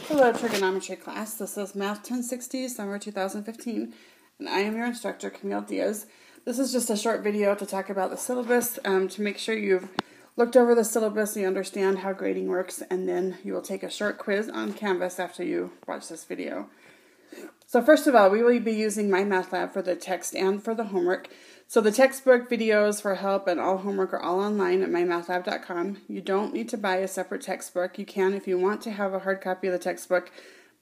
Hello, trigonometry class. This is Math 1060, summer 2015, and I am your instructor, Camille Diaz. This is just a short video to talk about the syllabus, to make sure you've looked over the syllabus and you understand how grading works, and then you will take a short quiz on Canvas after you watch this video. So first of all, we will be using MyMathLab for the text and for the homework. So the textbook, videos for help, and all homework are all online at mymathlab.com. You don't need to buy a separate textbook. You can if you want to have a hard copy of the textbook,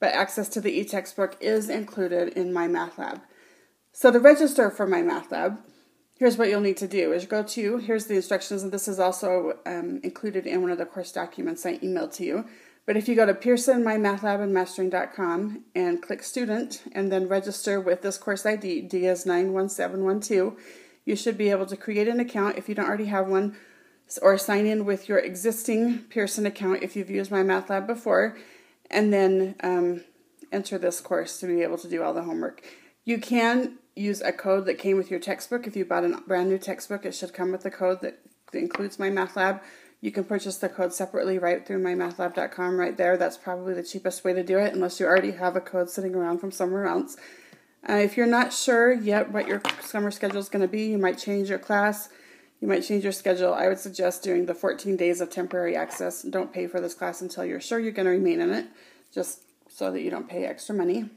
but access to the e-textbook is included in MyMathLab. So to register for MyMathLab, here's what you'll need to do is here's the instructions, and this is also included in one of the course documents I emailed to you. But if you go to Pearson, MyMathLab, and Mastering.com and click Student and then register with this course ID, DS91712, you should be able to create an account if you don't already have one, or sign in with your existing Pearson account if you've used MyMathLab before, and then enter this course to be able to do all the homework. You can use a code that came with your textbook. If you bought a brand new textbook, it should come with the code that includes MyMathLab. You can purchase the code separately right through mymathlab.com right there. That's probably the cheapest way to do it, unless you already have a code sitting around from somewhere else. If you're not sure yet what your summer schedule is going to be, you might change your class, you might change your schedule. I would suggest doing the 14 days of temporary access. Don't pay for this class until you're sure you're going to remain in it, just so that you don't pay extra money.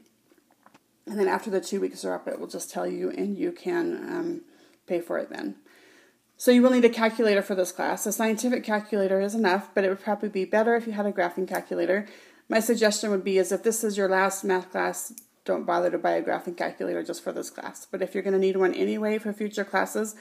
And then after the 2 weeks are up, it will just tell you, and you can pay for it then. So you will need a calculator for this class. A scientific calculator is enough, but it would probably be better if you had a graphing calculator. My suggestion would be if this is your last math class, don't bother to buy a graphing calculator just for this class. But if you're going to need one anyway for future classes,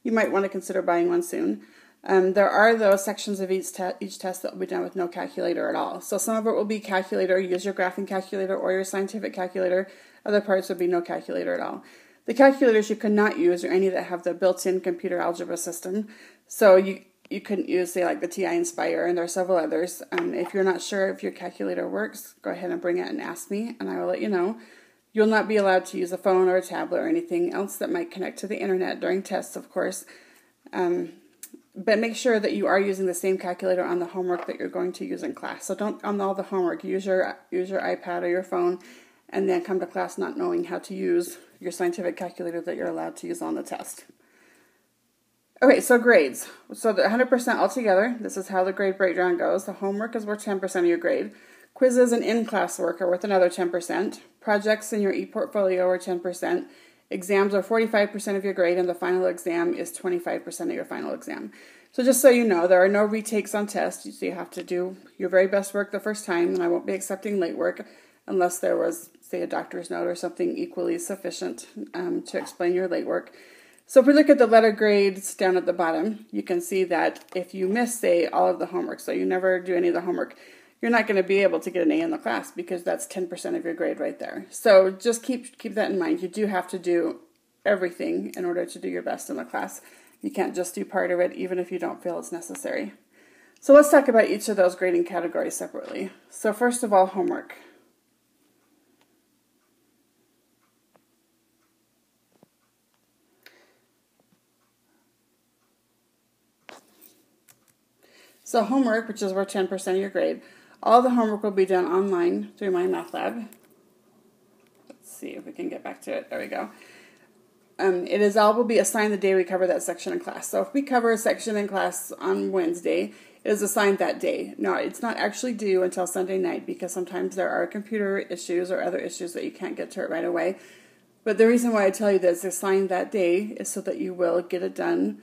you might want to consider buying one soon. There are, though, sections of each test that will be done with no calculator at all. So some of it will be calculator, use your graphing calculator or your scientific calculator. Other parts would be no calculator at all. The calculators you could not use are any that have the built-in computer algebra system. So you couldn't use, say, like the TI Inspire, and there are several others. If you're not sure if your calculator works, go ahead and bring it and ask me, and I will let you know. You'll not be allowed to use a phone or a tablet or anything else that might connect to the internet during tests, of course. But make sure that you are using the same calculator on the homework that you're going to use in class. So don't, on all the homework, use your iPad or your phone, and then come to class not knowing how to use your scientific calculator that you're allowed to use on the test. Okay, so grades. So the 100% altogether, this is how the grade breakdown goes. The homework is worth 10% of your grade. Quizzes and in-class work are worth another 10%. Projects in your e-portfolio are 10%. Exams are 45% of your grade, and the final exam is 25% of your final exam. So just so you know, there are no retakes on tests, so you have to do your very best work the first time, and I won't be accepting late work unless there was, say, a doctor's note or something equally sufficient to explain your late work. So if we look at the letter grades down at the bottom, you can see that if you miss, say, all of the homework, so you never do any of the homework, you're not going to be able to get an A in the class because that's 10% of your grade right there. So just keep that in mind. You do have to do everything in order to do your best in the class. You can't just do part of it even if you don't feel it's necessary. So let's talk about each of those grading categories separately. So first of all, homework. So homework, which is worth 10% of your grade, all the homework will be done online through MyMathLab. Let's see if we can get back to it. There we go. Will be assigned the day we cover that section in class. So if we cover a section in class on Wednesday, it is assigned that day. No, it's not actually due until Sunday night because sometimes there are computer issues or other issues that you can't get to it right away. But the reason why I tell you this, assigned that day, is so that you will get it done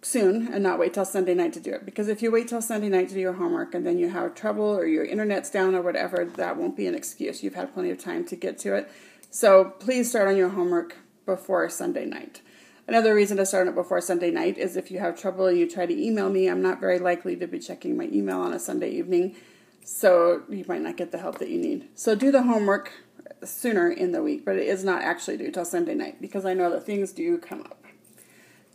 soon and not wait till Sunday night to do it. Because if you wait till Sunday night to do your homework and then you have trouble or your internet's down or whatever, that won't be an excuse. You've had plenty of time to get to it. So please start on your homework before Sunday night. Another reason to start it before Sunday night is if you have trouble and you try to email me, I'm not very likely to be checking my email on a Sunday evening, so you might not get the help that you need. So do the homework sooner in the week, but it is not actually due till Sunday night because I know that things do come up.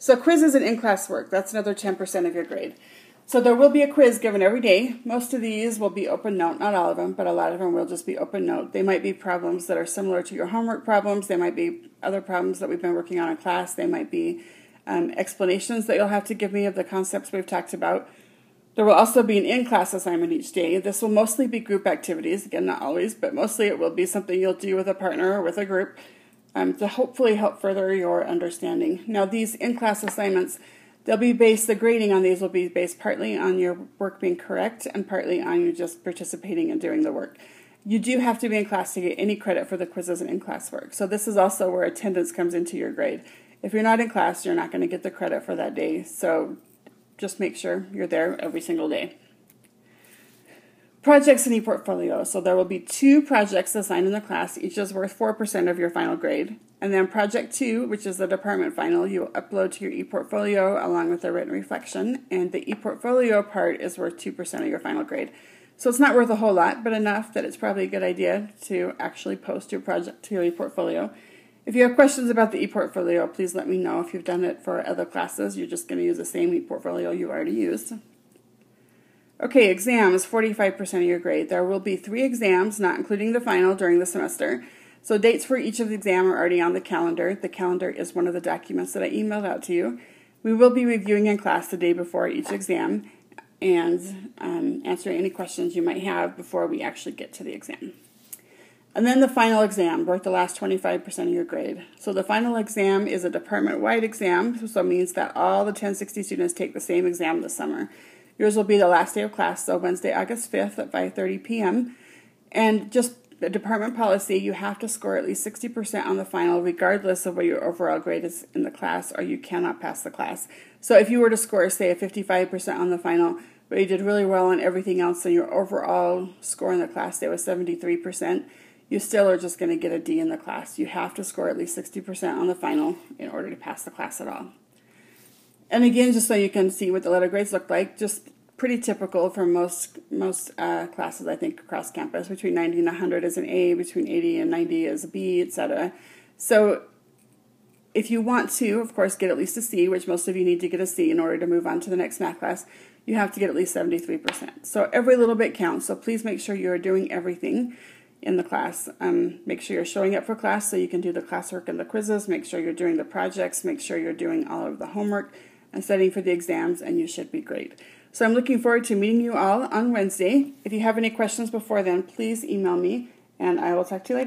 So quizzes and in-class work, that's another 10% of your grade. So there will be a quiz given every day. Most of these will be open note, not all of them, but a lot of them will just be open note. They might be problems that are similar to your homework problems. They might be other problems that we've been working on in class. They might be explanations that you'll have to give me of the concepts we've talked about. There will also be an in-class assignment each day. This will mostly be group activities. Again, not always, but mostly it will be something you'll do with a partner or with a group to hopefully help further your understanding. Now, these in-class assignments, the grading on these will be based partly on your work being correct and partly on you just participating and doing the work. You do have to be in class to get any credit for the quizzes and in-class work. So this is also where attendance comes into your grade. If you're not in class, you're not going to get the credit for that day. So just make sure you're there every single day. Projects and e-portfolio. So there will be 2 projects assigned in the class. Each is worth 4% of your final grade. And then project 2, which is the department final, you will upload to your e-portfolio along with a written reflection. And the e-portfolio part is worth 2% of your final grade. So it's not worth a whole lot, but enough that it's probably a good idea to actually post your project to your e-portfolio. If you have questions about the e-portfolio, please let me know. If you've done it for other classes, you're just going to use the same e-portfolio you already used. Okay, exams, 45% of your grade. There will be 3 exams, not including the final, during the semester. So dates for each of the exam are already on the calendar. The calendar is one of the documents that I emailed out to you. We will be reviewing in class the day before each exam and answering any questions you might have before we actually get to the exam. And then the final exam, worth the last 25% of your grade. So the final exam is a department-wide exam, so it means that all the 1060 students take the same exam this summer. Yours will be the last day of class, so Wednesday, August 5th at 5:30 p.m. And just the department policy, you have to score at least 60% on the final, regardless of what your overall grade is in the class, or you cannot pass the class. So if you were to score, say, a 55% on the final, but you did really well on everything else, and your overall score in the class day was 73%, you still are just going to get a D in the class. You have to score at least 60% on the final in order to pass the class at all. And again, just so you can see what the letter grades look like, just pretty typical for most classes, I think, across campus. Between 90 and 100 is an A, between 80 and 90 is a B, etc. So if you want to, of course, get at least a C, which most of you need to get a C in order to move on to the next math class, you have to get at least 73%. So every little bit counts, so please make sure you're doing everything in the class. Make sure you're showing up for class so you can do the classwork and the quizzes. Make sure you're doing the projects. Make sure you're doing all of the homework and studying for the exams, and you should be great. So I'm looking forward to meeting you all on Wednesday. If you have any questions before then, please email me, and I will talk to you later.